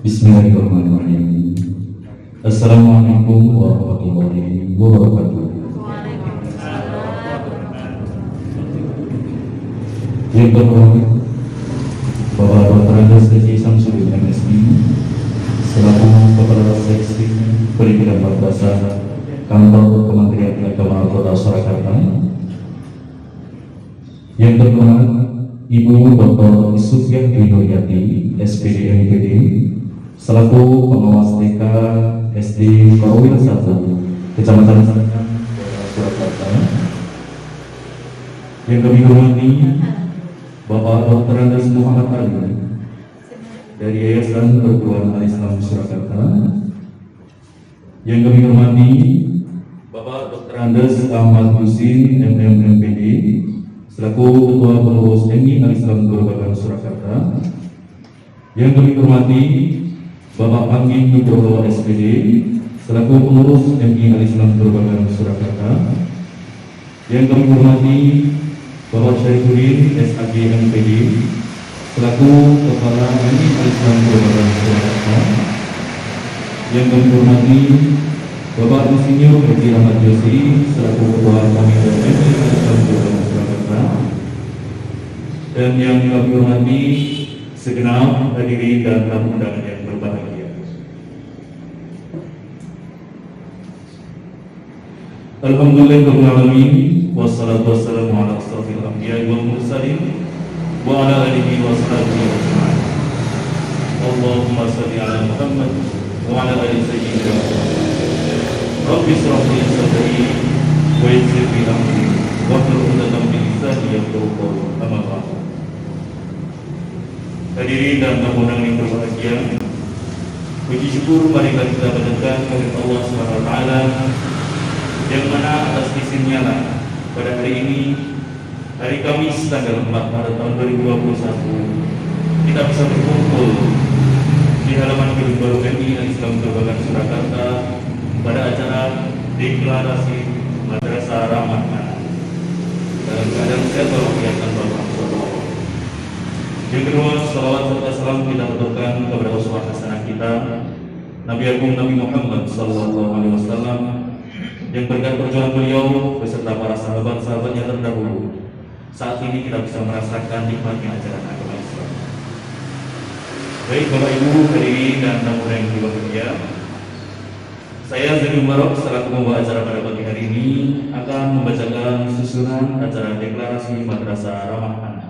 Bismillahirrahmanirrahim. Assalamualaikum warahmatullahi wabarakatuh. Yang terhormat Bapak Dr. Andes Haji Samsudin MSI selaku Kepala Seksi Pendidikan Madrasah Kantor Kementerian Agama Kota Surakarta. Yang terhormat Ibu Dr. Sufiah Nuriyati SPD MPD selaku pengawas TK SD Korwil 1 Kecamatan Surakarta. Yang kami hormati Bapak Dr. Andes Muhammad Ali dari Yayasan Perguruan Al-Islam Surakarta. Yang kami hormati Bapak Dr. Andes Ahmad Husin MMPD selaku Ketua Pengurus MI Al-Islam Kabupaten Surakarta. Yang kami hormati Bapak Panggi Nugroho SPD selaku Pengurus MI Al-Islam Kabupaten Surakarta. Yang kami hormati Bapak Syarifudin SAG MPD selaku Kepala MI Al-Islam Kabupaten Surakarta. Yang kami hormati Bapak Insinyur Haji Ahmad Yosi selaku Ketua Komite MI Al-Islam Kabupaten Surakarta. Dan yang kami hormati segenap hadirin dan tamu undangan yang berbahagia. Alhamdulillahirabbil alamin wassalatu wassalamu ala asyrofil anbiya'i wal mursalin wa ala alihi wa sahbihi ajma'in. Allahumma shalli ala Muhammad wa ala ali sayyidina Rabbi shrah li sadri wa yassir li amri wahlul 'uqdatam min lisani yafqahu qawli. Amma ba'd. Hadirin dan tamu undangan yang berbahagia, puji syukur marilah kita panjatkan kepada Allah SWT yang mana atas izinnya lah pada hari ini, hari Kamis tanggal 4 Maret tahun 2021, kita bisa berkumpul di halaman gedung baru MI Al-Islam Kabupaten Surakarta pada acara deklarasi Madrasah Ramah Anak dalam keadaan sehat walafiat tanpa masalah. Yang kedua, salawat serta salam kita aturkan kepada uswah hasanah kita Nabi Agung Nabi Muhammad SAW yang berkat perjuangan beliau beserta para sahabat-sahabatnya terdahulu, saat ini kita bisa merasakan nikmatnya ajaran agama Islam. Baik Bapak Ibu hadirin dan tamu yang berbahagia, saya Zainul Marok selaku pembawa acara pada pagi hari ini akan membacakan susunan acara deklarasi Madrasah Ramah Anak.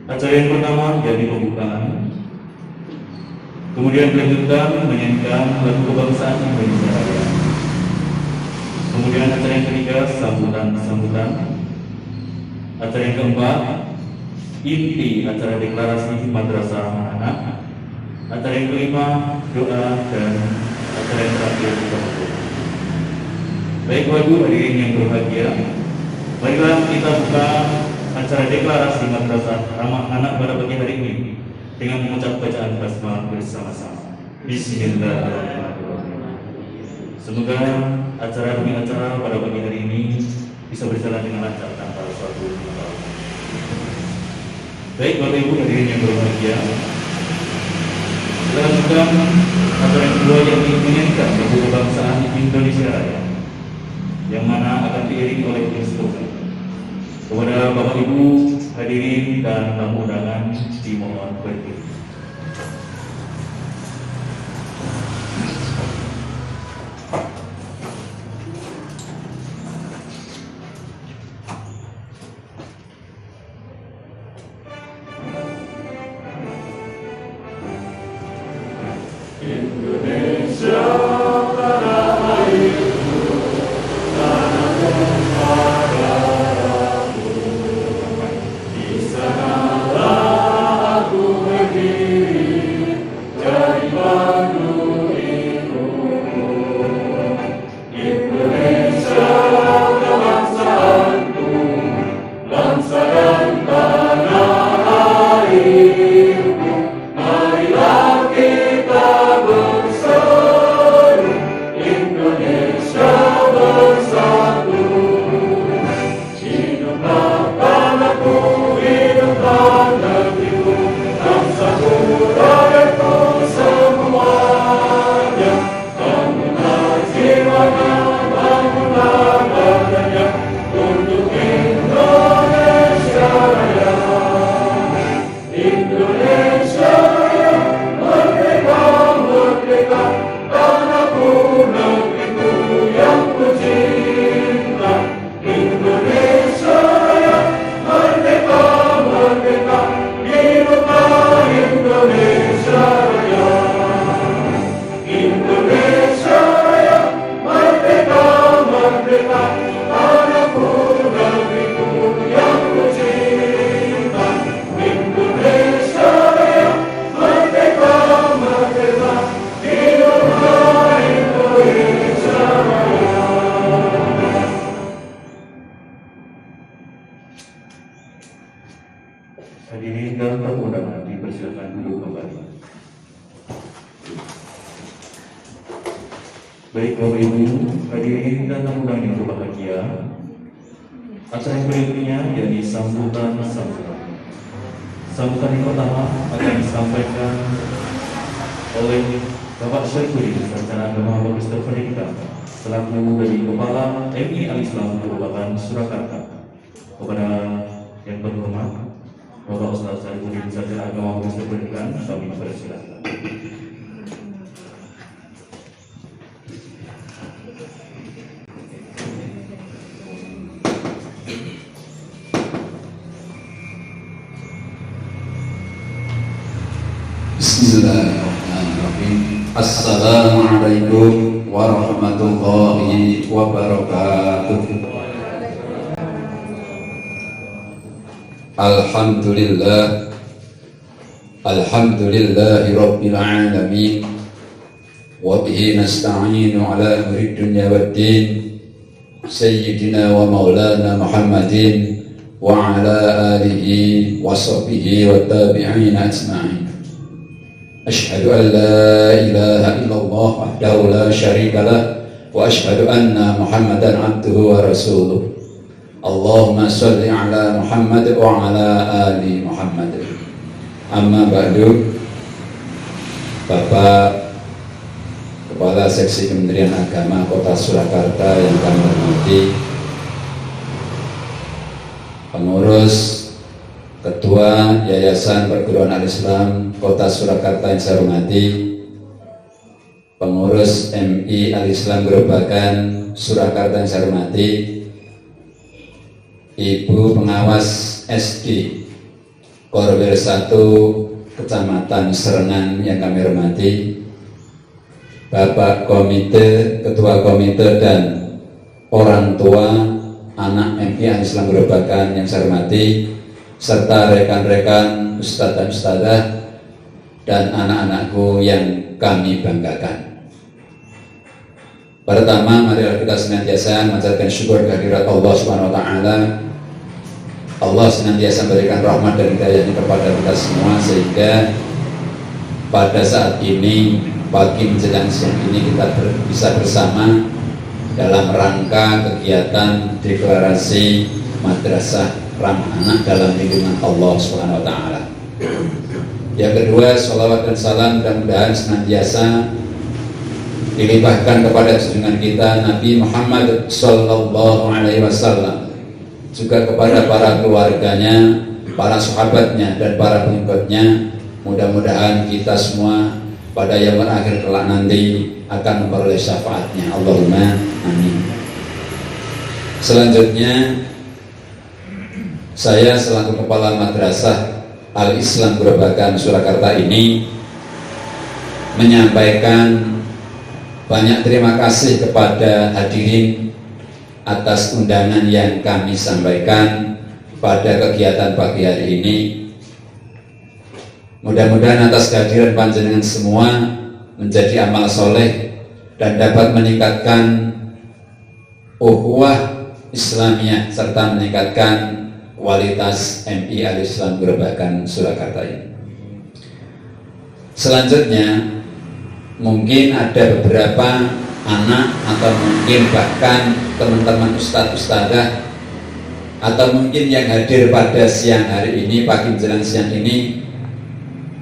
Acara yang pertama yakni pembukaan, kemudian dilanjutkan menyanyikan lagu kebangsaan Indonesia Raya. Kemudian acara yang ketiga sambutan. Acara yang keempat inti acara deklarasi Madrasah Anak. Acara yang kelima doa, dan acara yang terakhir penutup. Baik Bapak Ibu hadirin yang berbahagia, marilah kita buka acara deklarasi Madrasah Ramah Anak pada pagi hari ini dengan mengucap bacaan basmalah bersama-sama. Bismillahirrahmanirrahim. Semoga acara demi acara pada pagi hari ini bisa berjalan dengan lancar tanpa suatu masalah. Baik Bapak Ibu hadirin yang berbahagia, kita lanjutkan acara yang kedua yang menyanyikan lagu kebangsaan Indonesia Raya, yang mana akan diiringi oleh instrumen. Kepada Bapak Ibu hadirin dan tamu undangan dimohon berdiri. Indonesia tanah airku, tanah kemaraku, di sanalah aku berdiri dari batu ibuku. Indonesia kebangsaanku, bangsa dan tanah airku, marilah kita bersatu. tamu undangan dipersilakan duduk kembali. Baik Bapak Ibu, hadirin dan tamu undangan yang berbahagia, acara yang berikutnya yakni sambutan. Sambutan yang pertama akan disampaikan oleh Bapak Syaifudin, Sarjana Agama Magister Pendidikan, selaku dari Kepala MI Al-Islam Kabupaten Surakarta. Kepada yang terhormat Bapak Ustaz Syaifudin, Sarjana Agama Magister Pendidikan, kami persilakan. Bismillahirrahmanirrahim. Assalamualaikum warahmatullahi wabarakatuh. Alhamdulillahi rabbil alamin. Wa bihi nasta'inu ala umuri dunya waddin. Sayyidina wa maulana Muhammadin wa ala alihi wa sahbihi wa tabi'in ajma'in. Asyhadu an la ilaha illallah wahdahu la syarika lah wa asyhadu anna Muhammadan abduhu wa rasuluh. Allahumma sholli ala Muhammad wa ala ali Muhammad. Amma ba'du. Bapak Kepala Seksi Kementerian Agama Kota Surakarta yang kami hormati, pengurus Ketua Yayasan Perguruan Al-Islam Kota Surakarta yang saya hormati, pengurus MI Al-Islam Gerobakan Surakarta yang saya hormati, Ibu Pengawas SD Korwil 1 Kecamatan Serengan yang kami hormati, Bapak Komite, Ketua Komite dan orang tua anak MI Al-Islam Gerobakan yang saya hormati, serta rekan-rekan ustadz dan ustadzah dan anak-anakku yang kami banggakan. Pertama, marilah kita senantiasa mengucapkan syukur kehadirat Allah Subhanahu wa taala. Allah senantiasa memberikan rahmat dan hidayahnya kepada kita semua, sehingga pada saat ini, pagi menjelang siang ini, kita bisa bersama dalam rangka kegiatan deklarasi madrasah ramah anak dalam lindungan Allah Subhanahu wa taala. Yang kedua, sholawat dan salam mudah-mudahan senantiasa dilimpahkan kepada junjungan kita Nabi Muhammad sallallahu alaihi wasallam, juga kepada para keluarganya, para sahabatnya dan para pengikutnya. Mudah-mudahan kita semua pada yaumul akhir kelak nanti akan memperoleh syafaatnya. Allahumma amin. Selanjutnya, saya selaku Kepala Madrasah Al-Islam Gerobakan Surakarta ini menyampaikan banyak terima kasih kepada hadirin atas undangan yang kami sampaikan pada kegiatan pagi hari ini. Mudah-mudahan atas kehadiran panjenengan semua menjadi amal soleh dan dapat meningkatkan ukhuwah Islamiyah serta meningkatkan kualitas MI Al-Islam Gerobakan Surakarta ini. Selanjutnya, mungkin ada beberapa anak atau mungkin bahkan teman-teman ustadz-ustadzah atau mungkin yang hadir pada siang hari ini, pagi menjelang siang ini,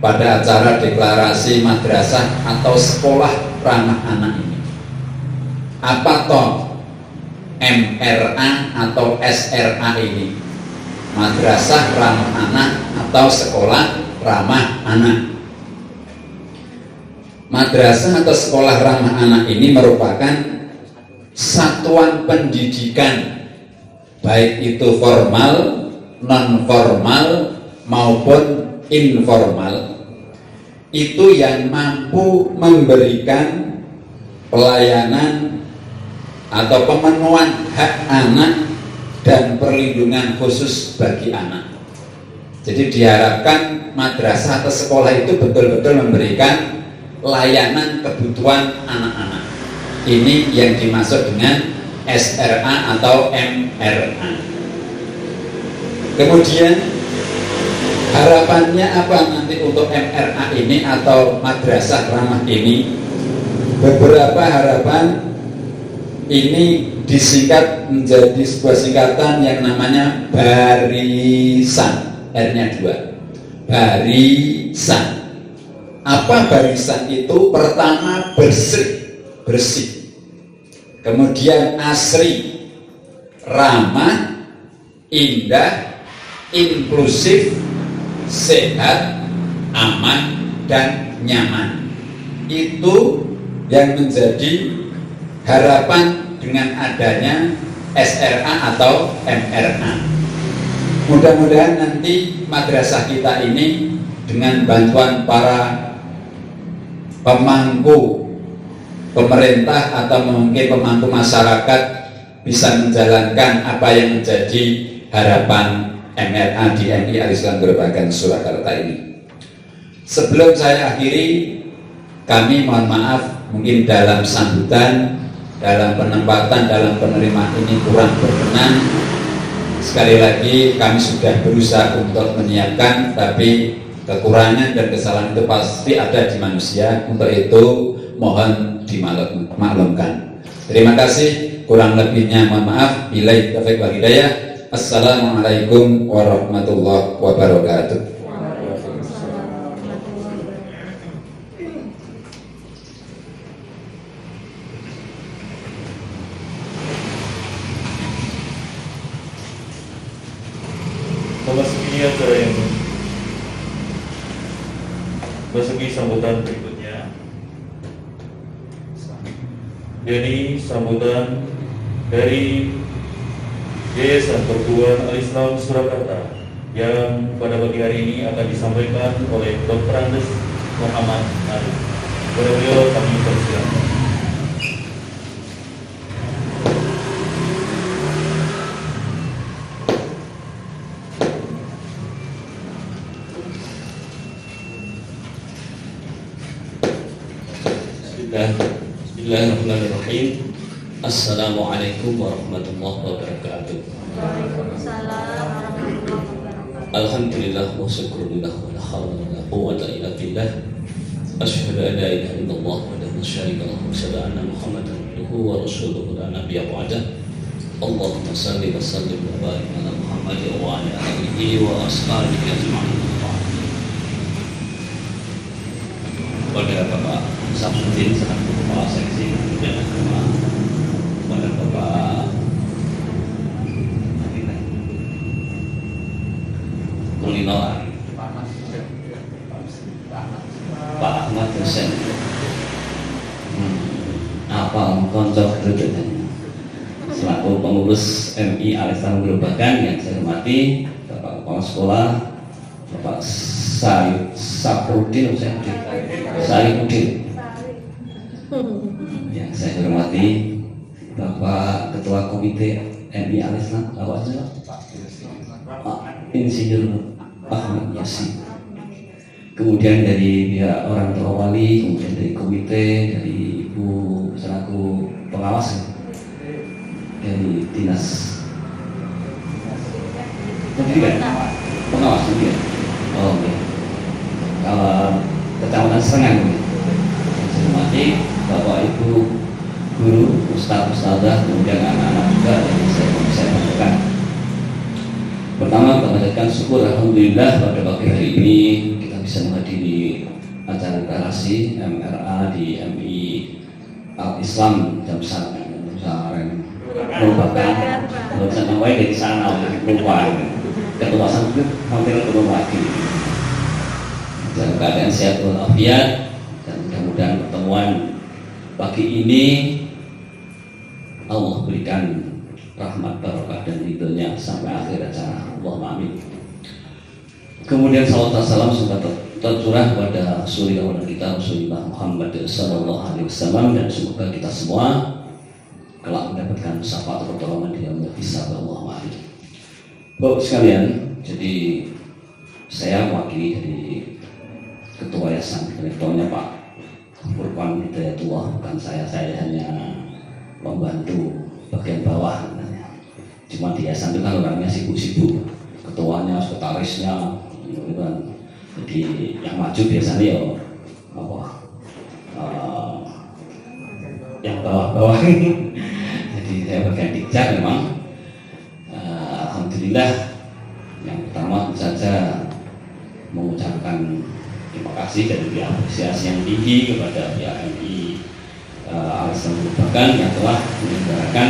pada acara deklarasi madrasah atau sekolah ramah anak ini. Apa toh MRA atau SRA ini? Madrasah ramah anak atau sekolah ramah anak. Madrasah atau sekolah ramah anak ini merupakan satuan pendidikan, baik itu formal, non formal maupun informal, itu yang mampu memberikan pelayanan atau pemenuhan hak anak dan perlindungan khusus bagi anak. Jadi diharapkan madrasah atau sekolah itu betul-betul memberikan layanan kebutuhan anak-anak. Ini yang dimaksud dengan SRA atau MRA. Kemudian Harapannya apa nanti untuk MRA ini atau Madrasah Rahmah ini? Beberapa harapan ini disingkat menjadi sebuah singkatan yang namanya barisan, R-nya 2. Barisan. Apa barisan itu? Pertama bersih. Kemudian asri, ramah, indah, inklusif, sehat, aman, dan nyaman. Itu yang menjadi harapan dengan adanya SRA atau MRA. Mudah-mudahan nanti madrasah kita ini dengan bantuan para pemangku pemerintah atau mungkin pemangku masyarakat bisa menjalankan apa yang menjadi harapan MRA di MI Al-Islam Gerobakan Surakarta ini. Sebelum saya akhiri, kami mohon maaf mungkin dalam sambutan, dalam penempatan, dalam penerimaan ini kurang berkenan. Sekali lagi kami sudah berusaha untuk menyiapkan, tapi kekurangan dan kesalahan itu pasti ada di manusia. Untuk itu mohon dimaklumkan. Terima kasih, kurang lebihnya mohon maaf. Billahi taufiq wal hidayah. Assalamualaikum warahmatullahi wabarakatuh. Memasuki sambutan berikutnya, jadi sambutan dari Yayasan Perguruan Al-Islam Surakarta yang pada pagi hari ini akan disampaikan oleh Dr. Andes Muhammad Ali. Kepada beliau kami persilakan. Bismillahirrahmanirrahim. Assalamualaikum warahmatullahi wabarakatuh. Waalaikumsalam warahmatullahi wabarakatuh. Alhamdulillah wa syukrulillah wa la hawla wa la quwwata illa billah. Asyhadu an la ilaha illallah wa la syarika lahu wa asyhadu anna Muhammadan abduhu wa rasuluhu la nabiyya ba'dah. Allahumma shalli wa sallim wa barik ala Muhammad wa ala alihi wa ashabihi ajma'in. Kepada Bapak Samsudin selaku Kepala Seksi Kemudian Agama, kepada Bapak Kulino Pak Ahmad Hussein apa konco kedudukannya selaku pengurus MI Al-Islam Gerobakan yang saya hormati, Bapak Kepala Sekolah Bapak Saprudin Saripudin yang saya hormati, Bapak Ketua Komite MI Al-Islam Pak Insinyur Ahmad Yasin, kemudian dari pihak orang tua wali, kemudian dari komite, dari Ibu selaku pengawas dari dinas pendidikan, pengawas pendidikan. Oh, oke. Kalau Kecamatan Serengan, saya hormati Bapak Ibu guru, ustadz-ustadzah, kemudian anak-anak juga yang saya banggakan. Pertama, mengucapkan syukur alhamdulillah pada pagi hari ini kita bisa menghadiri acara deklarasi MRA di MI Al-Islam jam saren merupakan bersama dari sana lupa ketua sampai hampir belum lagi dalam keadaan sehat walafiat, dan mudah-mudahan pertemuan pagi ini Allah berikan rahmat barokah dan ridhonya sampai akhir acara. Allahumma amin. Kemudian salawat dan salam semoga tercurah kepada Rasulullah kita Rasulullah Muhammad sallallahu alaihi wasallam, dan semoga kita semua kelak mendapatkan syafaat pertolongan di yaumul hisab. Allahumma amin. Bapak sekalian, jadi saya mewakili dari Ketua Yayasan, Rektornya Pak Furqan Hidayatullah, bukan saya hanya membantu bagian bawah. Cuma di yayasan itu kan orangnya sibuk-sibuk, ketuanya, sekretarisnya, Jadi yang maju biasanya ya apa? Yang bawah-bawah. Jadi saya bagian dikjak memang. Alhamdulillah, yang pertama tentu saja mengucapkan terima kasih dan apresiasi yang tinggi kepada pihak MI Al-Islam Babakan yang telah menyelenggarakan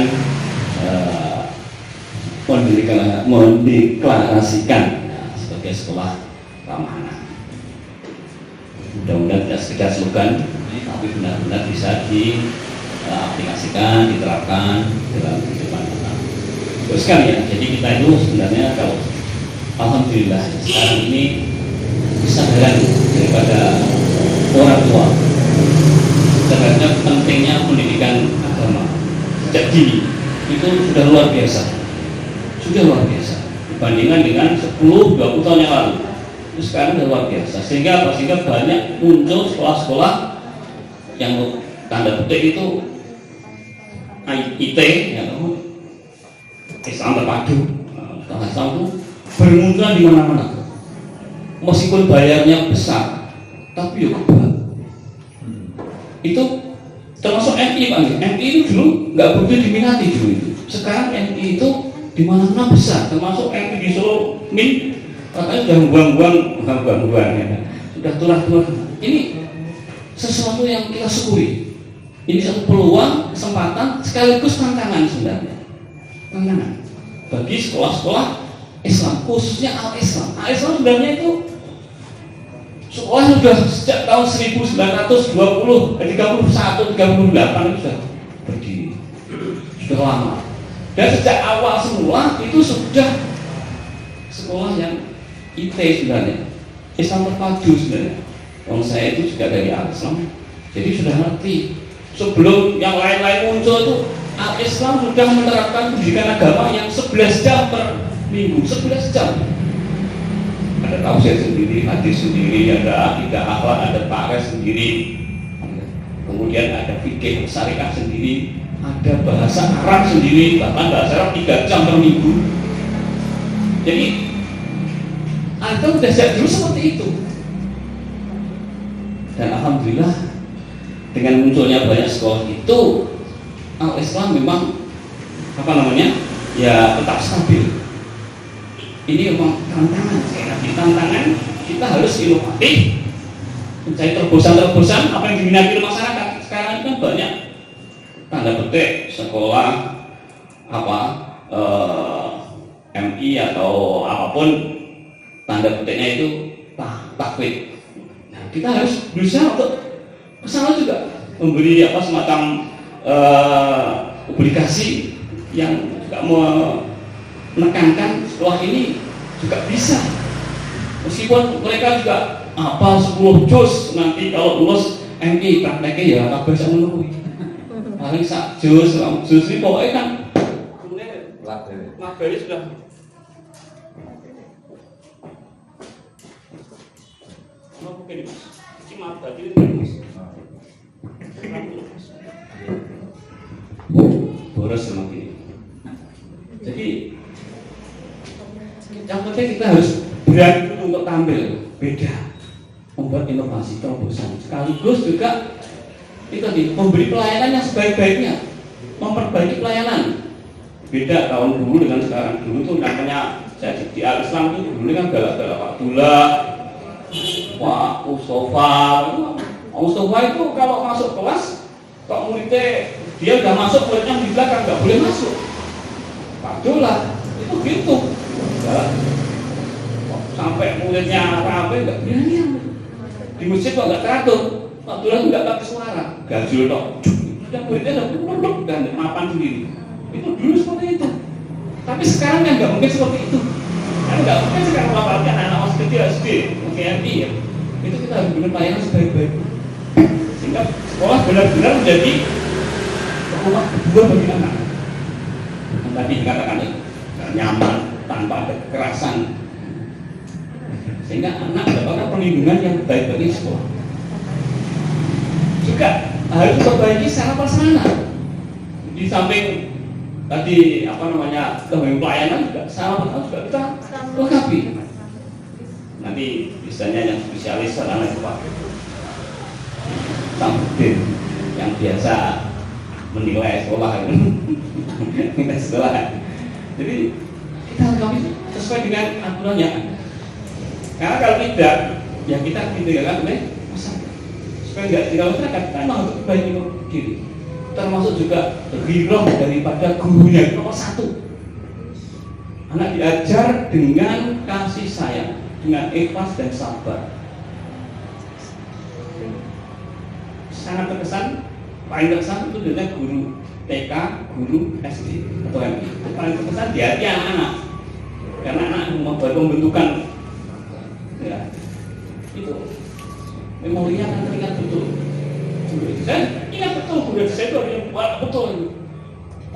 mendeklarasikan sebagai sekolah ramah anak. Mudah-mudahan tidak sekedar slogan, tapi benar-benar bisa diaplikasikan, diterapkan dalam kehidupan kita. Terus kan ya, jadi kita itu sebenarnya kalau alhamdulillah sekarang ini kesadaran daripada orang tua terhadap pentingnya pendidikan agama sejak dini itu sudah luar biasa, dibandingkan dengan 10-20 tahun yang lalu. Itu sekarang sudah luar biasa, sehingga banyak muncul sekolah-sekolah yang tanda petik itu IT ya, Islam terpadu. Islam itu bermunculan di mana-mana, meskipun bayarnya besar, tapi ya kebal. Itu termasuk MI Pak. MI itu dulu nggak begitu diminati dulu itu. Sekarang MI itu di mana-mana besar, termasuk MI di Solo Min katanya sudah buang-buang ya. Sudah turah-turah. Ini sesuatu yang kita syukuri. Ini satu peluang, kesempatan, sekaligus tantangan sebenarnya. Tantangan bagi sekolah-sekolah Islam, khususnya Al-Islam. Al-Islam sebenarnya itu sekolah sudah sejak tahun 1920, 31, 38 itu sudah berdiri, sudah lama. Dan sejak awal semula itu sudah sekolah yang IT sebenarnya, Islam terpadu sebenarnya. Kalau saya itu juga dari Al-Islam, jadi sudah ngerti. Sebelum yang lain-lain muncul itu Al-Islam sudah menerapkan pendidikan agama yang 11 jam per minggu, 11 jam. Ada tafsir sendiri, hadis sendiri, ada akidah akhlak, ada pares sendiri, kemudian ada fikih syariah sendiri, ada bahasa Arab sendiri, bahkan bahasa Arab 3 jam per minggu. Jadi Anda sudah sejak dulu seperti itu. Dan alhamdulillah dengan munculnya banyak sekolah itu, Al-Islam memang ya tetap stabil. Ini memang tantangan, tantangan kita harus inovatif, mencari terobosan-terobosan apa yang diminati oleh masyarakat. Sekarang ini kan banyak tanda petik sekolah MI atau apapun tanda petiknya itu takwid. Nah, kita harus berusaha untuk kesana juga memberi semacam publikasi yang juga menekankan sekolah ini juga bisa, meskipun mereka juga 10 juz nanti kalau lulus MI prakteknya ya nggak bisa menunggu paling 1 juz ini pokoknya kan materi sudah mungkin cuma tadi boros semakin. Jadi yang penting kita harus berani untuk tampil beda, membuat inovasi terobosan, sekaligus juga itu memberi pelayanan yang sebaik-baiknya, memperbaiki pelayanan. Beda tahun dulu dengan sekarang. Dulu tuh namanya saya di Al-Islam itu dulu kan galak-galak Pak Dula, Pak Mustafa itu kalau masuk kelas, kok muridnya dia udah masuk, muridnya di belakang nggak boleh masuk. Pak Dula itu gitu. Sampai muridnya apa-apa nggak berani. Di masjid kok nggak teratur. Pak Dula nggak pakai suara, gajul dok. Sudah muridnya udah dan mapan sendiri. Itu dulu seperti itu. Tapi sekarang kan nggak mungkin seperti itu. Kan nggak mungkin sekarang bapaknya anak masih kecil SD, MI ya. Itu kita harus benar pelayanan sebaik-baik. Sehingga sekolah benar-benar menjadi rumah kedua bagi anak. Yang tadi dikatakan itu nyaman tanpa ada kekerasan, sehingga anak mendapatkan perlindungan yang baik bagi sekolah. Juga harus diperbaiki secara prasarana. Di samping tadi pelayanan juga secara prasarana juga kita lengkapi. nanti misalnya yang spesialis karena itu Pak Samudin yang biasa menilai sekolah menilai sekolah. Jadi kita harus sesuai dengan aturan yang ada. Karena kalau tidak, ya kita ditinggalkan oleh masyarakat. Supaya tidak tinggal masyarakat, kita memang harus perbaiki diri. Termasuk juga ghirah daripada gurunya nomor satu. Anak diajar dengan kasih sayang, dengan ikhlas dan sabar. Sangat terkesan, paling terkesan itu adalah guru TK, guru SD atau MI. Itu paling terkesan di hati anak-anak. Karena anak membuat pembentukan, ya, itu memorinya akan teringat betul. Dan ingat betul guru saya itu yang betul.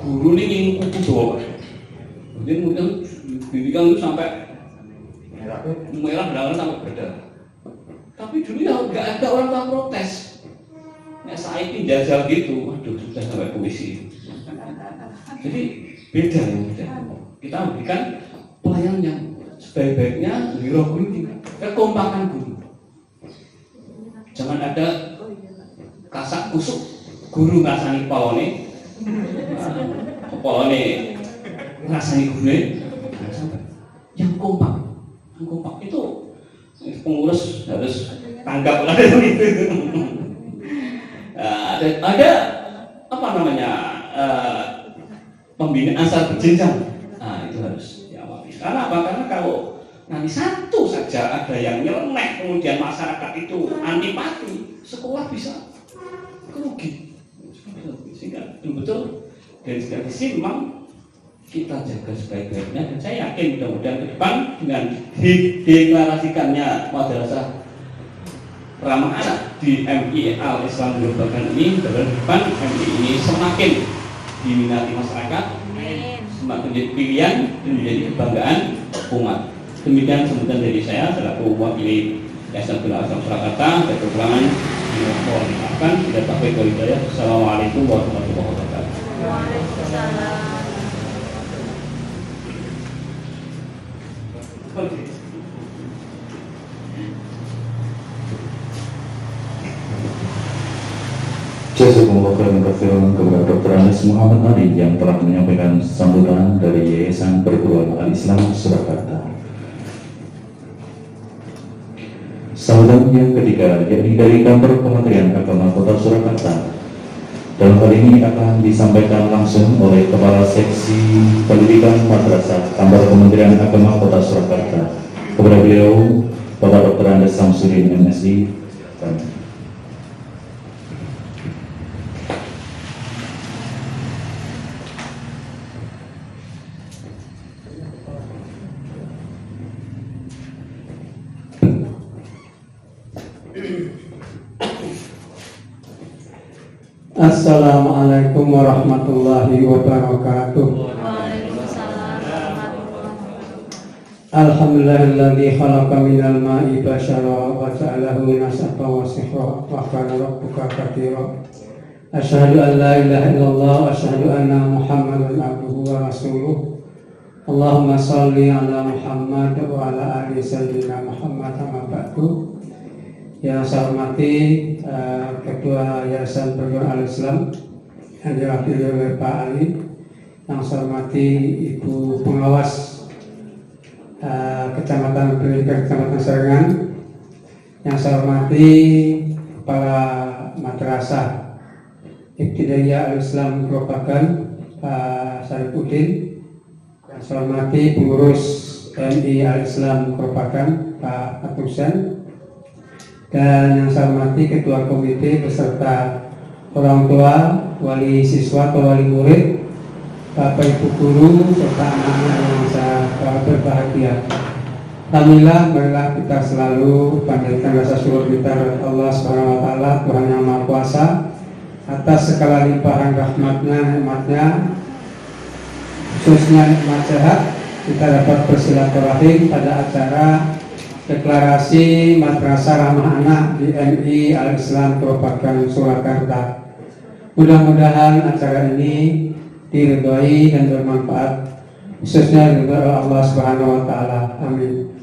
Guru ini kuku Jawa. Kemudian pendidikan itu sampai merah benar sampai berdarah. Tapi dulu ya nggak ada orang tak protes. Nah, saya ini jajal gitu, waduh sudah sampai puisi. Jadi beda ya, beda. Kita berikan pelayanan yang sebaik-baiknya, ghirah guru juga, kekompakan guru. Jangan ada kasak kusuk guru ngasani polone, ngasani guru, yang kompak itu pengurus harus tanggap lah itu. Ada apa namanya pembinaan secara berjenjang. Nah itu harus diawali. Karena apa? Karena kalau nanti satu saja ada yang nyeleneh kemudian masyarakat itu antipati, sekolah bisa kerugi. Sehingga betul dari segala sisi memang kita jaga sebaik-baiknya dan saya yakin mudah-mudahan ke depan dengan dideklarasikannya madrasah ramah anak di MI Al-Islam Gerobakan ini, dalam depan MI ini semakin diminati masyarakat, semakin menjadi pilihan dan menjadi kebanggaan umat. Demikian sambutan dari saya selaku wakili Yayasan Al-Islam Surakarta. Saya kekurangan mohon dimaafkan. Tidak sampai ke hidayah. Assalamualaikum warahmatullahi wabarakatuh. Waalaikumsalam. Jazakumullah khairan katsiran kepada Dr. Anas Muhammad Ali yang telah menyampaikan sambutan dari Yayasan Perguruan Al-Islam Surakarta. Sambutan yang ketiga yakni dari Kantor Kementerian Agama Kota Surakarta. Dalam hal ini akan disampaikan langsung oleh Kepala Seksi Pendidikan Madrasah Kantor Kementerian Agama Kota Surakarta. Kepada beliau Bapak Dr. Andes Samsudin MSI. Assalamualaikum warahmatullahi wabarakatuh. Waalaikumsalam warahmatullahi wabarakatuh. Alhamdulillahilladzi khalaqa minal ma'i basyara wa ja'alahu nasaba wa sihra wa kana rabbuka qadira. Asyhadu an la ilaha illallah wa asyhadu anna Muhammadan abduhu wa rasuluh. Allahumma shalli ala Muhammad wa ala ali sayyidina Muhammad amma ba'du. Yang saya hormati Ketua Yayasan Perguruan Al-Islam yang diwakili oleh Pak Ali, yang saya hormati Ibu Pengawas Kecamatan Pendidikan Kecamatan Serengan, yang saya hormati Kepala Madrasah Ibtidaiyah Al-Islam Gerobakan Pak Saripudin, yang saya hormati pengurus MI Al-Islam Gerobakan Pak Atusen, dan yang saya hormati Ketua Komite beserta orang tua, wali siswa atau wali murid, Bapak Ibu guru serta anak-anak yang saya berbahagia. Alhamdulillah, marilah kita selalu panjatkan rasa syukur kita kepada Allah Subhanahu wa taala, Tuhan yang Maha Kuasa, atas segala limpahan rahmatnya, nikmatnya, khususnya nikmat sehat. Kita dapat bersilaturahim pada acara deklarasi Madrasah Ramah Anak di MI Al-Islam Gerobakan Surakarta. Mudah-mudahan acara ini diridhoi dan bermanfaat, khususnya diridhoi Allah Subhanahu wa taala. Amin.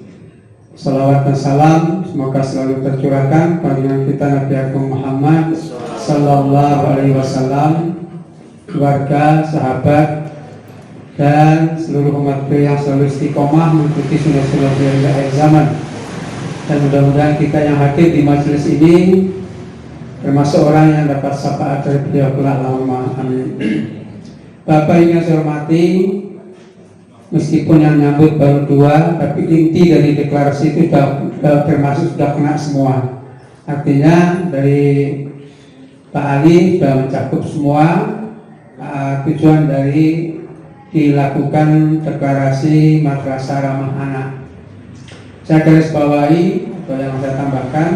Salawat dan salam semoga selalu tercurahkan pada kita Nabi Agung Muhammad Sallallahu Alaihi Wasallam, keluarga, sahabat, dan seluruh umat beliau yang selalu istiqomah mengikuti sunnah-sunnah beliau di akhir zaman. Dan mudah-mudahan kita yang hadir di majelis ini termasuk orang yang dapat syafaat dari beliau kelak. Allahumma amin. Bapak yang saya hormati, meskipun yang nyambut baru 2, tapi inti dari deklarasi itu termasuk sudah kena semua. Artinya dari Pak Ali sudah mencakup semua tujuan dari dilakukan deklarasi madrasah ramah anak. Saya garis bawahi atau yang saya tambahkan,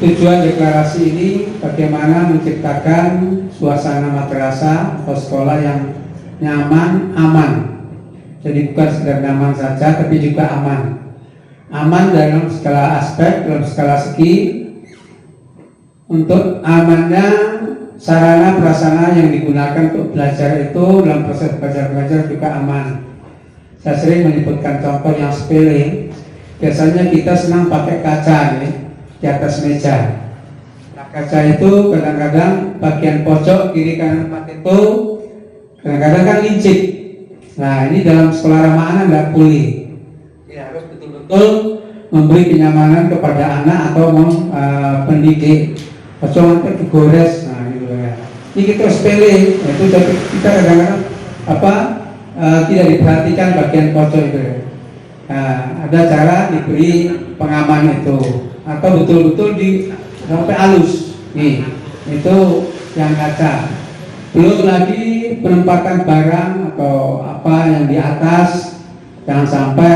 tujuan deklarasi ini bagaimana menciptakan suasana madrasah atau sekolah yang nyaman, aman. Jadi bukan sekedar nyaman saja, tapi juga aman. Aman dalam segala aspek, dalam segala segi. Untuk amannya sarana prasarana yang digunakan untuk belajar itu dalam proses belajar juga aman. Saya sering menyebutkan contoh yang sepele. Biasanya kita senang pakai kaca nih di atas meja. Nah, kaca itu kadang-kadang bagian pojok kiri kanan itu kadang-kadang kan lincip. Nah, ini dalam sekolah ramah anak nggak boleh. Ya, harus betul-betul memberi kenyamanan kepada anak atau pendidik. Pojok itu digores. Nah, gitu ya. Ini kita sepele. Itu kita kadang-kadang tidak diperhatikan bagian pojok itu. Nah, ada cara diberi pengaman itu atau betul-betul sampai halus. Nih, itu yang kaca. Belum lagi penempatan barang atau apa yang di atas, jangan sampai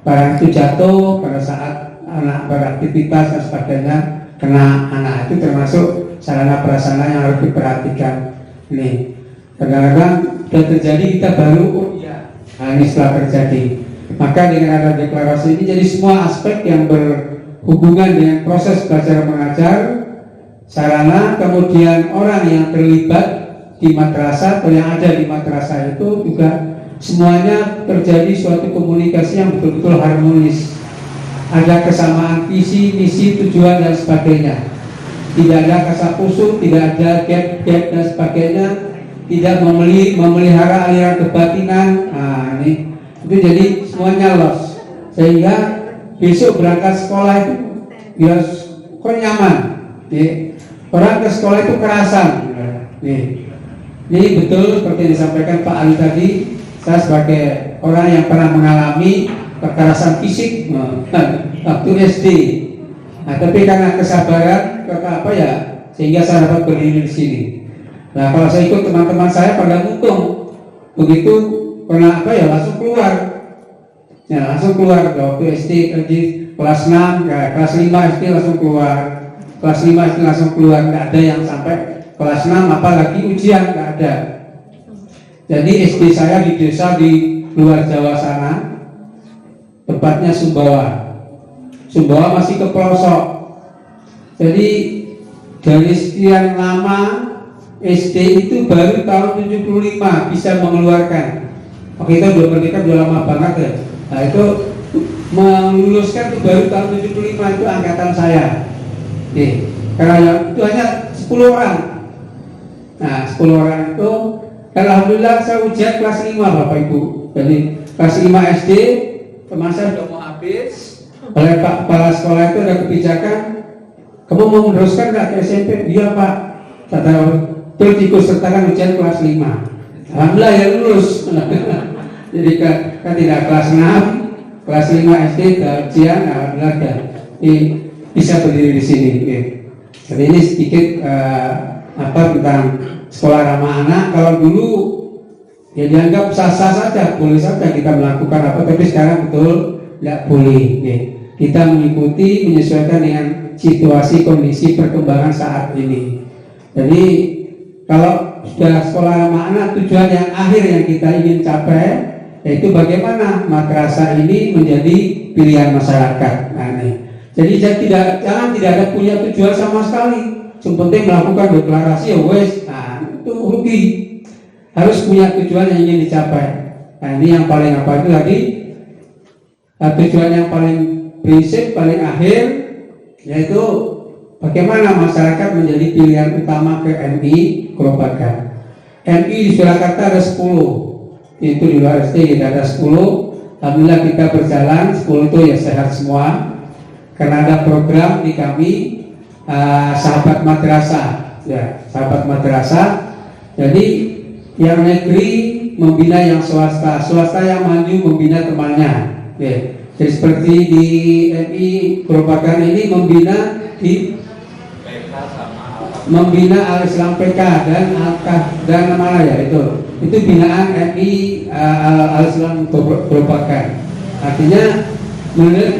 barang itu jatuh pada saat anak beraktivitas dan sebagainya kena anak. Itu termasuk sarana prasarana yang harus diperhatikan. Nih, kadang-kadang sudah terjadi kita baru ini setelah terjadi. Maka dengan ada deklarasi ini, jadi semua aspek yang berhubungan dengan proses belajar mengajar, sarana, kemudian orang yang terlibat di madrasah atau yang ada di madrasah itu juga semuanya terjadi suatu komunikasi yang betul-betul harmonis. Ada kesamaan visi, misi, tujuan dan sebagainya. Tidak ada kasakusuk, tidak ada gap-gap dan sebagainya. Tidak memelihara aliran kebatinan. Nah, ini itu jadi semuanya los, sehingga besok berangkat sekolah itu dia kok nyaman. Orang ke sekolah itu kerasan. Ini betul seperti yang disampaikan Pak Ali tadi. Saya sebagai orang yang pernah mengalami kekerasan fisik waktu SD. Nah, tapi karena kesabaran sehingga saya dapat berdiri di sini. Nah, kalau saya ikut teman-teman saya pada untung, begitu kena langsung keluar. Ya, langsung keluar waktu SD kelas 6, kelas 5 SD langsung keluar. Kelas 5 SD langsung keluar, nggak ada yang sampai kelas 6 apalagi ujian, nggak ada. Jadi SD saya di desa di luar Jawa sana, tepatnya Sumbawa. Sumbawa masih ke pelosok. Jadi dari sekian lama SD itu baru tahun 75 bisa mengeluarkan. Oke, kita udah merdeka udah lama banget ya. Nah, itu meluluskan itu baru tahun 75, itu angkatan saya. Karena yang itu hanya 10 orang. Nah, 10 orang itu alhamdulillah saya ujian kelas 5 Bapak Ibu. Jadi kelas 5 SD teman saya sudah mau habis. Oleh Pak Kepala Sekolah itu ada kebijakan, kamu mau meneruskan nggak ke SMP? Iya Pak. Kata terus ikut sertakan ujian kelas 5. Alhamdulillah ya lulus. Jadi kan tidak kelas 6, kelas 5 SD ujian, alhamdulillah kan bisa berdiri di sini. Jadi ini sedikit tentang sekolah ramah anak. Kalau dulu ya dianggap sah-sah saja, boleh saja kita melakukan tapi sekarang betul tidak boleh. Kita mengikuti, menyesuaikan dengan situasi kondisi perkembangan saat ini. Jadi kalau sudah sekolah ramah anak, tujuan yang akhir yang kita ingin capai yaitu bagaimana madrasah ini menjadi pilihan masyarakat. Nah, jadi jangan tidak ada punya tujuan sama sekali. Yang penting melakukan deklarasi ya wes. Nah, itu rugi. Harus punya tujuan yang ingin dicapai. Nah, ini yang paling itu tadi tujuan yang paling prinsip, paling akhir, yaitu bagaimana masyarakat menjadi pilihan utama ke MI Gerobakan. MI di Surakarta ada 10, itu di luar SD kita ada 10. Alhamdulillah kita berjalan, 10 itu ya sehat semua. Karena ada program di kami sahabat madrasah, ya sahabat madrasah. Jadi yang negeri membina yang swasta, swasta yang maju membina temannya. Ya. Jadi seperti di MI Gerobakan ini membina Al-Islam PK dan dan Malaya itu binaan MI Al-Islam Gerobakan. Artinya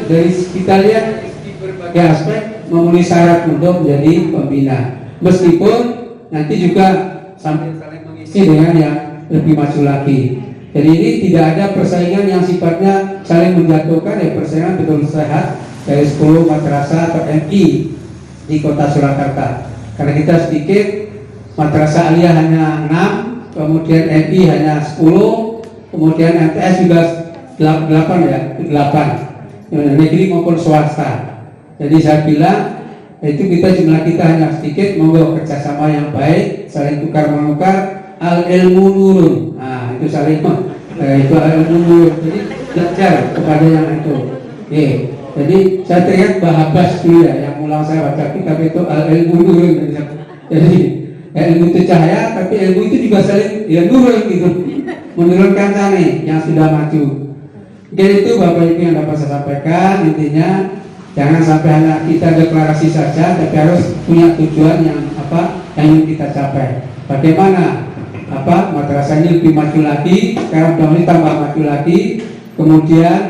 dari kita lihat berbagai aspek memenuhi syarat untuk menjadi pembina, meskipun nanti juga sambil saling mengisi dengan yang lebih maju lagi. Jadi ini tidak ada persaingan yang sifatnya saling menjatuhkan, ya persaingan betul sehat dari 10 madrasah atau MI di kota Surakarta. Karena kita sedikit, madrasah aliyah hanya 6, kemudian MI hanya 10, kemudian MTS juga 8 ya, 8 negeri maupun swasta. Jadi saya bilang itu jumlah kita hanya sedikit, monggo kerjasama yang baik, saling tukar menukar, al ilmu nurun. Nah itu saling itu al ilmu nurun. Jadi belajar kepada yang itu. Oke. Jadi saya teringat Bahabas dulu ya, yang ulang saya baca kitab itu al ilmu nurun. Jadi ilmu itu cahaya, tapi ilmu itu juga saling ya nurun gitu, menurunkan kami yang sudah maju. Jadi itu Bapak Ibu yang dapat saya sampaikan. Intinya jangan sampai hanya kita deklarasi saja, tapi harus punya tujuan yang ingin kita capai. Bagaimana madrasah ini lebih maju lagi, sekarang sudah mulai tambah maju lagi. Kemudian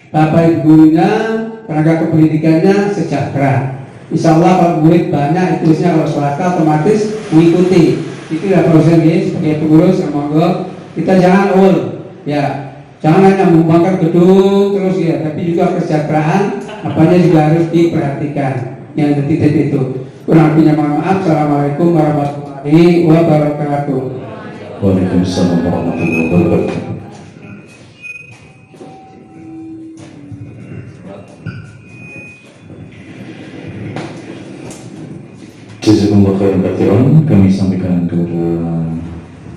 Bapak Ibu gurunya, tenaga kependidikannya sejahtera. Insya Allah kalau murid banyak, itu kalau swasta otomatis mengikuti. Itu ya proses ini sebagai pengurus, monggo kita jangan ya. Jangan hanya membangkang gedung terus ya, tapi juga kesejahteraan apanya juga harus diperhatikan. Yang titik itu. Kurang lebihnya mohon maaf. Assalamualaikum warahmatullahi wabarakatuh. Waalaikumsalam warahmatullahi wabarakatuh. Jazakumullah khairan katsiran. Kami sampaikan kepada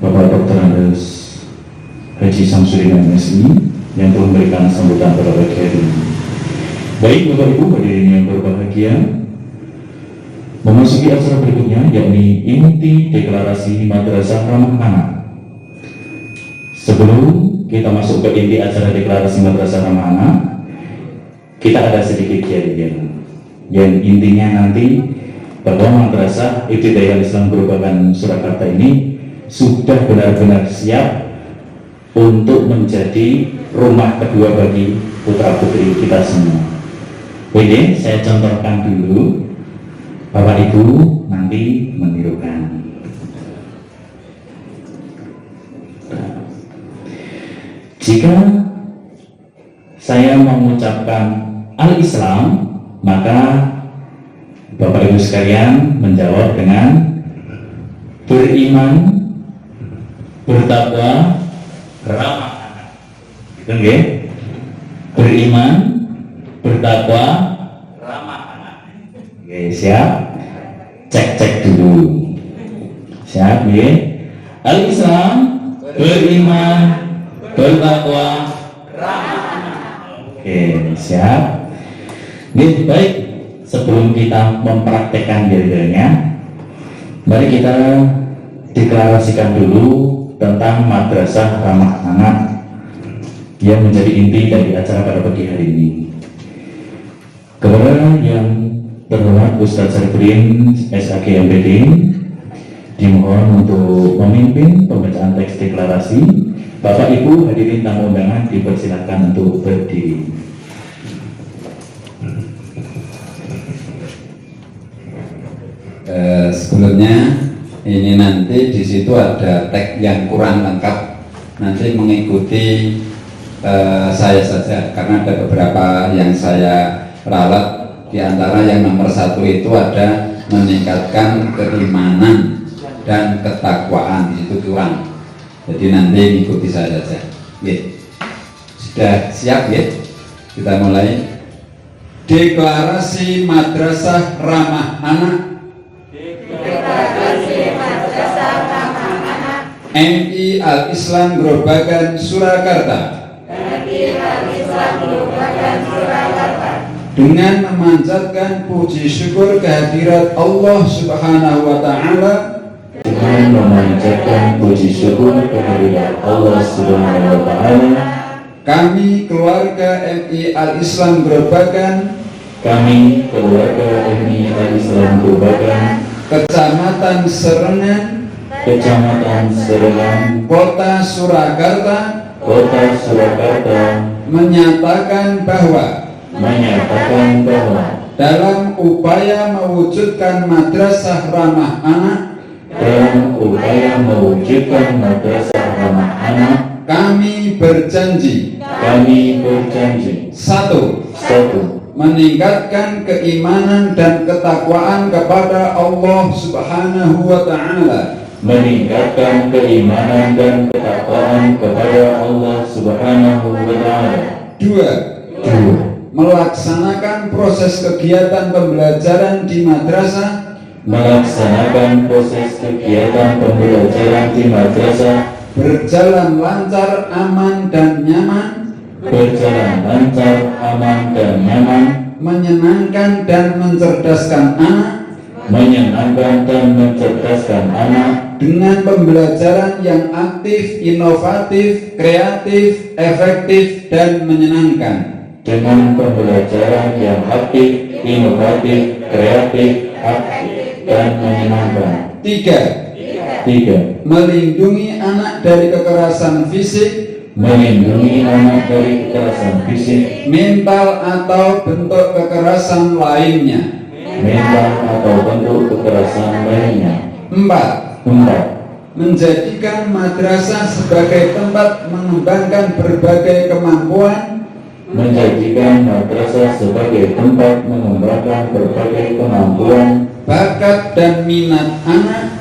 Bapak Dr. Andes Haji Samsudin MSI yang telah memberikan sambutan pada pagi hari ini. Baik Bapak Ibu hadirin yang berbahagia, memasuki acara berikutnya yakni inti deklarasi Madrasah Ramah Anak. Sebelum kita masuk ke inti acara deklarasi Madrasah Ramah Anak, kita ada sedikit kejadian yang intinya nanti bahwa Madrasah Ibtidaiyah Al-Islam Gerobakan Surakarta ini sudah benar-benar siap untuk menjadi rumah kedua bagi putra putri kita semua. Oke, saya contohkan dulu, Bapak Ibu nanti menirukan. Jika saya mengucapkan Al-Islam, maka Bapak Ibu sekalian menjawab dengan beriman, bertakwa, ramah anak. Gitu nggih? Beriman, bertakwa, ramah anak. Oke, siap? Cek dulu. Siap nggih? Al-Islam, beriman, bertakwa, ramah anak. Oke, siap? Nggih, baik. Sebelum kita mempraktekkan dirinya, mari kita deklarasikan dulu tentang Madrasah Ramah Anak yang menjadi inti dari acara pada pagi hari ini. Kepada yang terhormat Ustaz Sarifudin SAG MPD, dimohon untuk memimpin pembacaan teks deklarasi. Bapak Ibu hadirin tamu undangan dipersilakan untuk berdiri. Sebelumnya ini nanti di situ ada teks yang kurang lengkap, nanti mengikuti saya saja karena ada beberapa yang saya ralat. Di antara yang nomor 1 itu ada meningkatkan keimanan dan ketakwaan, di situ kurang. Jadi nanti mengikuti saya saja. Sudah siap ya? Kita mulai. Deklarasi Madrasah Ramah Anak. Deklarasi Madrasah Ramah Anak MI Al-Islam Grobagan Surakarta. MI Al-Islam Grobagan Surakarta Dengan memanjatkan puji syukur kehadirat Allah Subhanahu wa Ta'ala. Dengan memanjatkan puji syukur kehadirat Allah Subhanahu wa Ta'ala, Kami keluarga MI Al-Islam Grobagan, kami keluarga MI Al-Islam Grobagan, Kecamatan Serengan, Kecamatan Serengan, Kota Surakarta, Kota Surakarta, menyatakan bahwa dalam upaya mewujudkan madrasah ramah anak, ramah anak, kami berjanji satu, meningkatkan keimanan dan ketakwaan kepada Allah Subhanahu wa Ta'ala. meningkatkan keimanan dan ketakwaan kepada Allah Subhanahu wa Ta'ala. Dua, melaksanakan proses kegiatan pembelajaran di madrasah Melaksanakan proses kegiatan pembelajaran di madrasah berjalan lancar, aman dan nyaman, berjalan lancar, aman dan nyaman, menyenangkan dan mencerdaskan anak menyenangkan dan mencerdaskan anak dengan pembelajaran yang aktif, inovatif, kreatif, efektif dan menyenangkan. dengan pembelajaran yang aktif, inovatif, kreatif, aktif, dan menyenangkan. Tiga, melindungi anak dari kekerasan fisik, melindungi anak dari kekerasan fisik, mental atau bentuk kekerasan lainnya. mental atau bentuk kekerasan lainnya. Empat, menjadikan madrasah sebagai tempat mengembangkan berbagai kemampuan, menjadikan madrasah sebagai tempat mengembangkan berbagai kemampuan, bakat dan minat anak,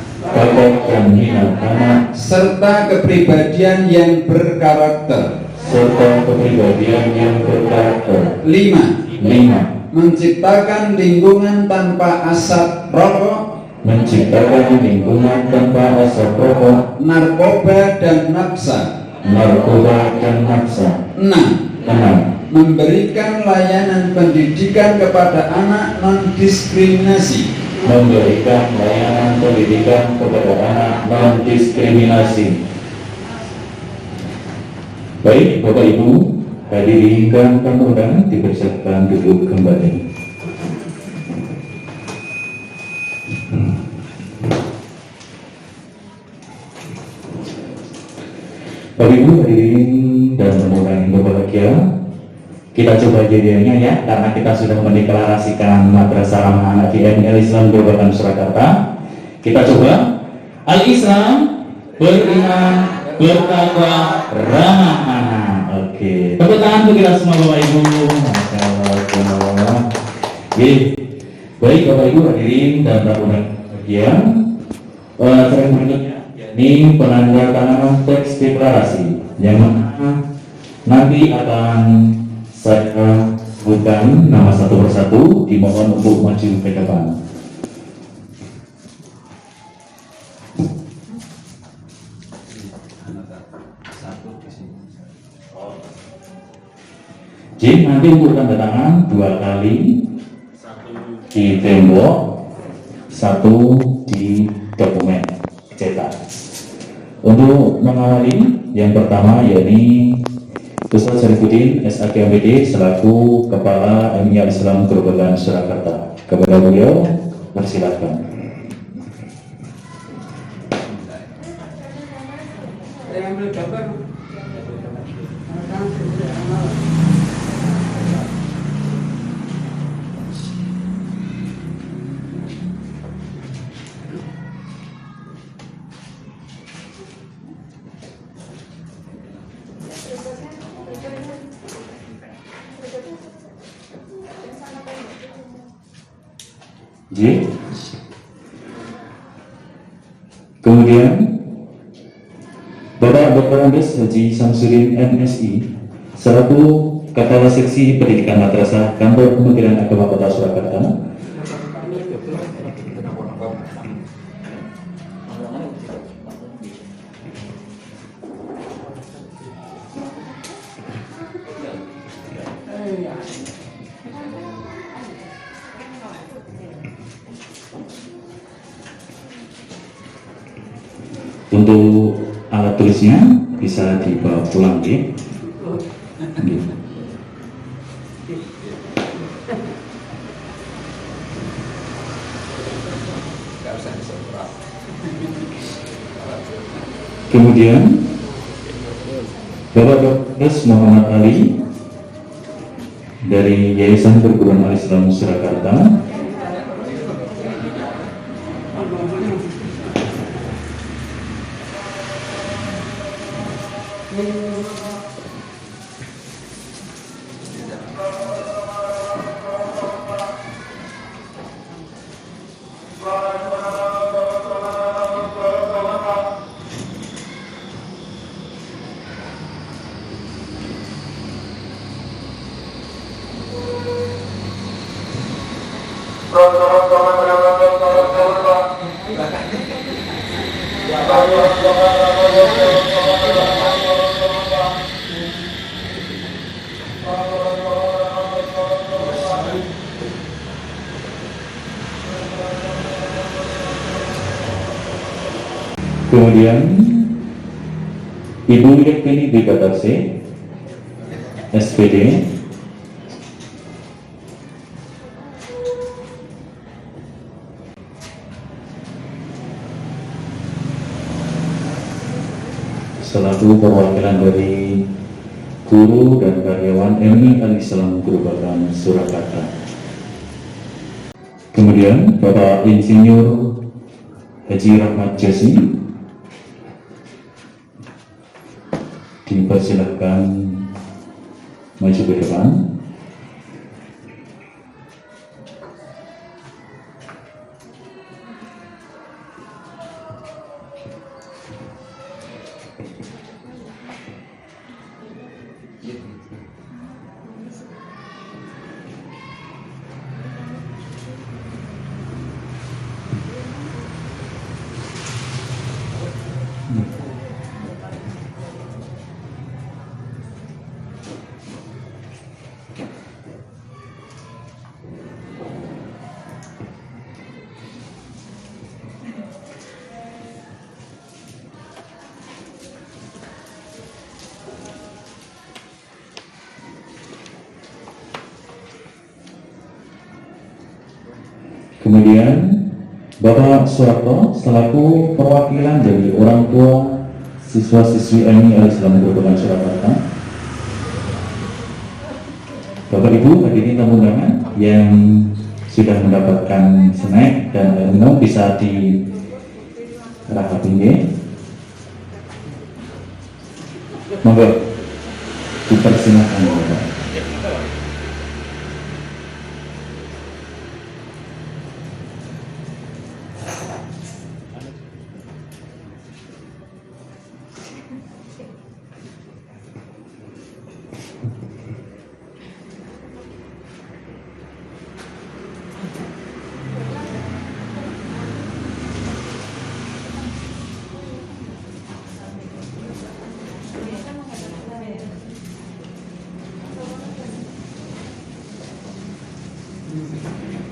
serta kepribadian yang berkarakter. Lima, menciptakan lingkungan tanpa asap rokok, menciptakan lingkungan tanpa asap rokok, narkoba dan nafsa. Enam, memberikan layanan pendidikan kepada anak non-diskriminasi. memberikan layanan pendidikan kepada anak non-diskriminasi. Baik, Bapak Ibu, hadirin dan tamu undangan dipersilakan duduk kembali. Bapak Ibu, hadirin dan tamu undangan yang berbahagia, kita coba jadinya ya, karena kita sudah mendeklarasikan Madrasah Ramah Anak di MI Al-Islam Grobagan Surakarta. Kita coba Al-Islam, beriman, bertakwa, ramah anak. Oke, tepuk tangan untuk kita semua Bapak Ibu. Masya Allah. Baik Bapak Ibu hadirin dan tamu undangan berikutnya, ini penandatanganan teks deklarasi yang mana nanti akan saya sebutkan nama satu persatu, dimohon untuk maju ke depan. Jadi nanti untuk tanda tangan 2 kali, di tembok, 1 di dokumen cetak. Untuk mengawali yang pertama yakni Ustaz Syarifuddin SAK MPD selaku Kepala MI Al-Islam Grobagan Surakarta. Kepada beliau, persilakan. J. Kemudian Bapak Dr. Andes Haji Samsudin MSI selaku Kepala Seksi Pendidikan Madrasah Kantor Kementerian Agama Kota Surakarta. Untuk alat tulisnya bisa dibawa pulang ya. Kemudian Bapak Dr. Muhammad Ali dari Yayasan Perguruan Al-Islam Surakarta. Kemudian Ibu Yekini Bigatase, SPD. Selaku perwakilan dari guru dan karyawan MI Al-Islam Grobogan Surakarta. Kemudian Bapak Insinyur Haji Rahmat Jasi, dipersilahkan maju ke depan. Kemudian Bapak Suwarto selaku perwakilan dari orang tua siswa-siswi MI Al-Islam Grobogan Surakarta. Bapak Ibu hadirin tamu undangan yang sudah mendapatkan snack dan air minum bisa dirahapin ya. Monggo dipersilakan Bapak.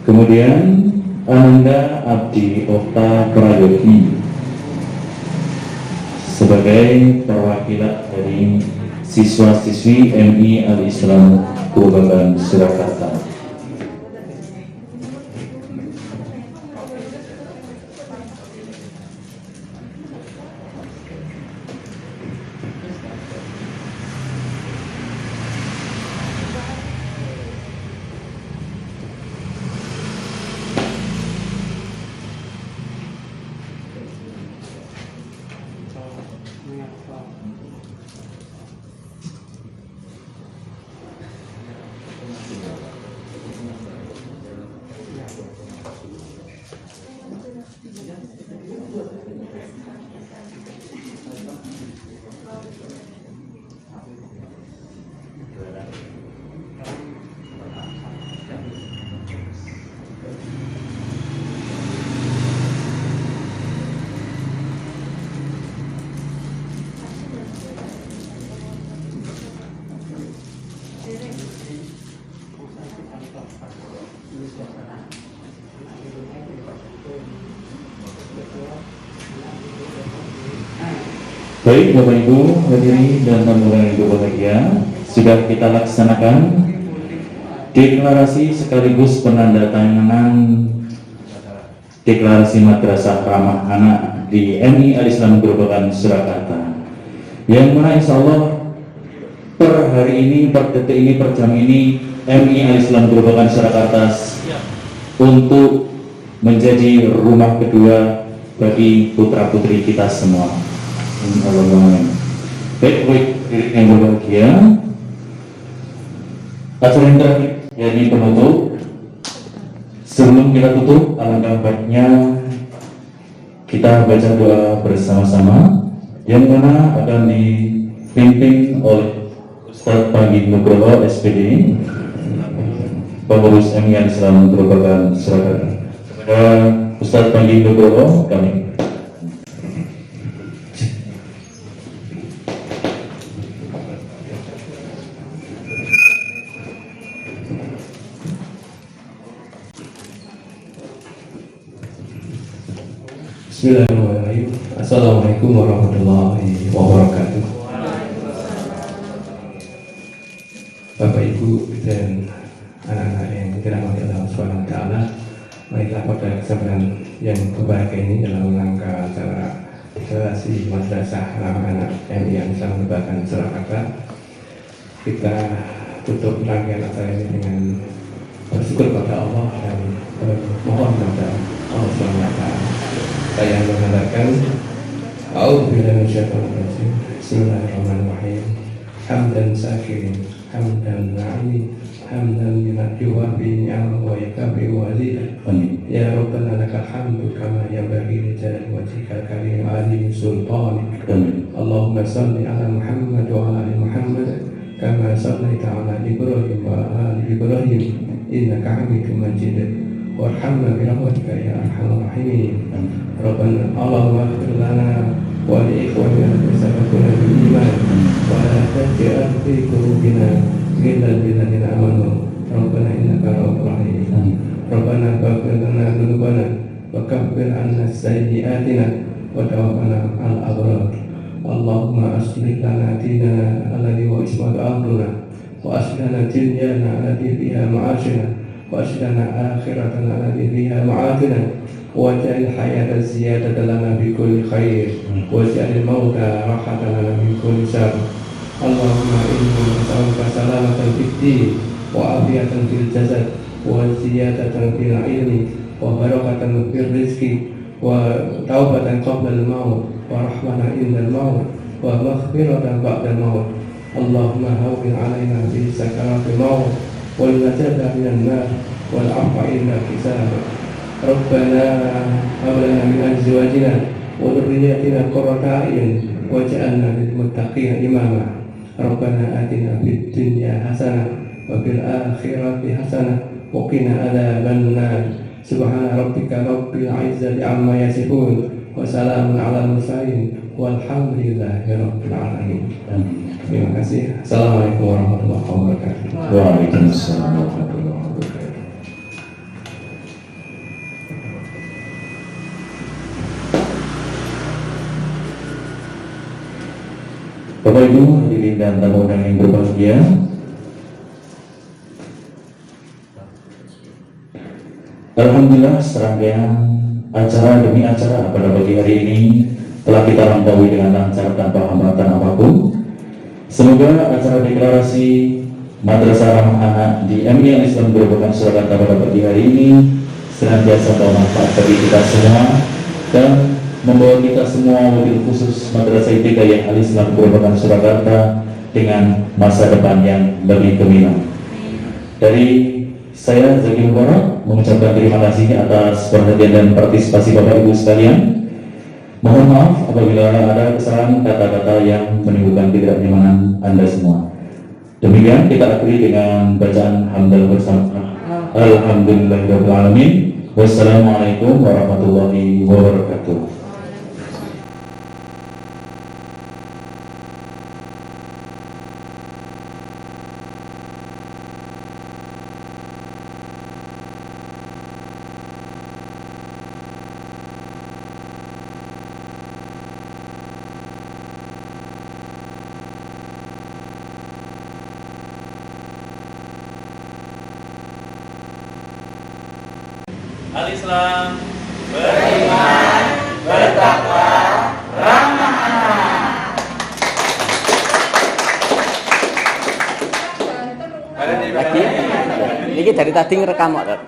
Kemudian Ananda Abdi Okta Prayogi sebagai perwakilan dari siswa-siswi MI Al-Islam Grobogan Surakarta. Baik Bapak Ibu hadirin dan tamu yang berbahagia, sudah kita laksanakan deklarasi sekaligus penandatanganan deklarasi Madrasah Ramah Anak di MI Al-Islam Grobogan Surakarta, yang mana insya Allah per hari ini, per detik ini, per jam ini MI Al-Islam Grobogan Surakarta untuk menjadi rumah kedua bagi putra putri kita semua. Baik yang berbahagia, acara yang terakhir yakni penutup. Sebelum kita tutup, alangkah baiknya kita baca doa bersama-sama yang mana akan dipimpin oleh Ustaz Panji Nugroho SPD, pengurus MI Al-Islam Grobogan Surakarta. Ustaz Panji Nugroho kami. Bismillahirrahmanirrahim. Assalamualaikum warahmatullahi wabarakatuh. Bapak Ibu dan anak-anak yang dirahmati Allah Subhanahu wa taala, marilah pada kesempatan yang berbahagia ini dalam rangka acara deklarasi Madrasah Ramah Anak MI Al-Islam Grobogan Surakarta, kita tutup rangkaian acara ini dengan bersyukur pada Allah dan mohon kepada Allah Subhanahu wa taala. Saya mengatakan A'udzubillahi minasyaitonir rajim. Bismillahirrahmanirrahim. Hamdan syakirin, hamdan na'imin, hamdan yuwaffi ni'amahu wa yukafi wazira. Ya Rabbana lakal hamdu kama yanbaghi li jalali wajhikal karim wa azimi sultanik. Allahumma shalli ala Muhammad wa ala ali Muhammad kama shallaita ala Ibrahim wa ala ali Ibrahim innaka Hamidum Majid. Warhamna birahmatika ya arhamar rahimin. Rabbana Allahumma ighfir lana wa li ikhwanina alladhina sabaquna bil iman wa la taj'al fi qulubina ghillan lil ladzina amanu Rabbana innaka ra'ufur rahim. Rabbana ighfir lana dzunubana wa kaffir 'anna sayyi'atina wa tawaffana ma'al abrar. Allahumma aslih lana dinana alladhi huwa ismatu amrina wa aslih lana dunyana allati fiha ma'ashina وأشهدنا آخرتنا التي فيها معادنا واجعل الحياة زيادة لنا في كل خير واجعل الموت راحة لنا من كل شر. اللهم إنا نسألك سلامة في الدين وعافية في الجسد وزيادة في العلم وبركة في الرزق وتوبة قبل الموت ورحمة عند الموت ومغفرة بعد الموت. اللهم هون علينا في سكرات الموت والنجاة من النار والعفو عند الحساب. ربنا هب لنا من أزواجنا وذرياتنا قرة أعين واجعلنا للمتقين إماما. ربنا آتنا في الدنيا حسنة وفي الآخرة حسنة وقنا عذاب النار. سبحان ربك رب العزة عما يصفون وسلام على المرسلين والحمد لله رب العالمين. Terima kasih. Assalamualaikum warahmatullahi wabarakatuh. Waalaikumsalam warahmatullahi wabarakatuh. Bapak Ibu hadirin dan tamu undangan yang berbahagia, alhamdulillah serangkaian acara demi acara pada pagi hari ini telah kita lampaui dengan lancar tanpa hambatan apapun. Semoga acara deklarasi Madrasah Ramah Anak di MI Al-Islam Grobogan Surakarta pada pagi hari ini senantiasa bermanfaat bagi kita semua dan membawa kita semua, wabil khusus Madrasah ITK yang Al-Islam Grobogan Surakarta dengan masa depan yang lebih gemilang. Dari saya Zaki Mubarak mengucapkan terima kasih atas perhatian dan partisipasi Bapak Ibu sekalian. Mohon maaf apabila ada kesalahan kata-kata yang menimbulkan ketidaknyamanan Anda semua. Demikian kita akhiri dengan bacaan hamdalah bersama. Alhamdulillahirabbil alamin. Wassalamualaikum warahmatullahi wabarakatuh. Al-Islam beriman, bertakwa, ramah anak. Lagi, ini dari tadi ngerekam kok.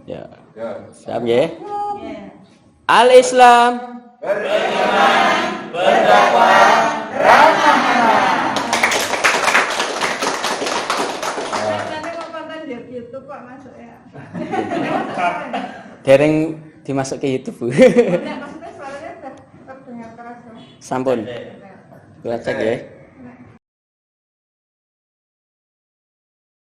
Ya, siap ya. Al-Islam Beriman, bertakwa, ramah anak. dereng dimasuk ke YouTube. Sampun. Kula cek ya.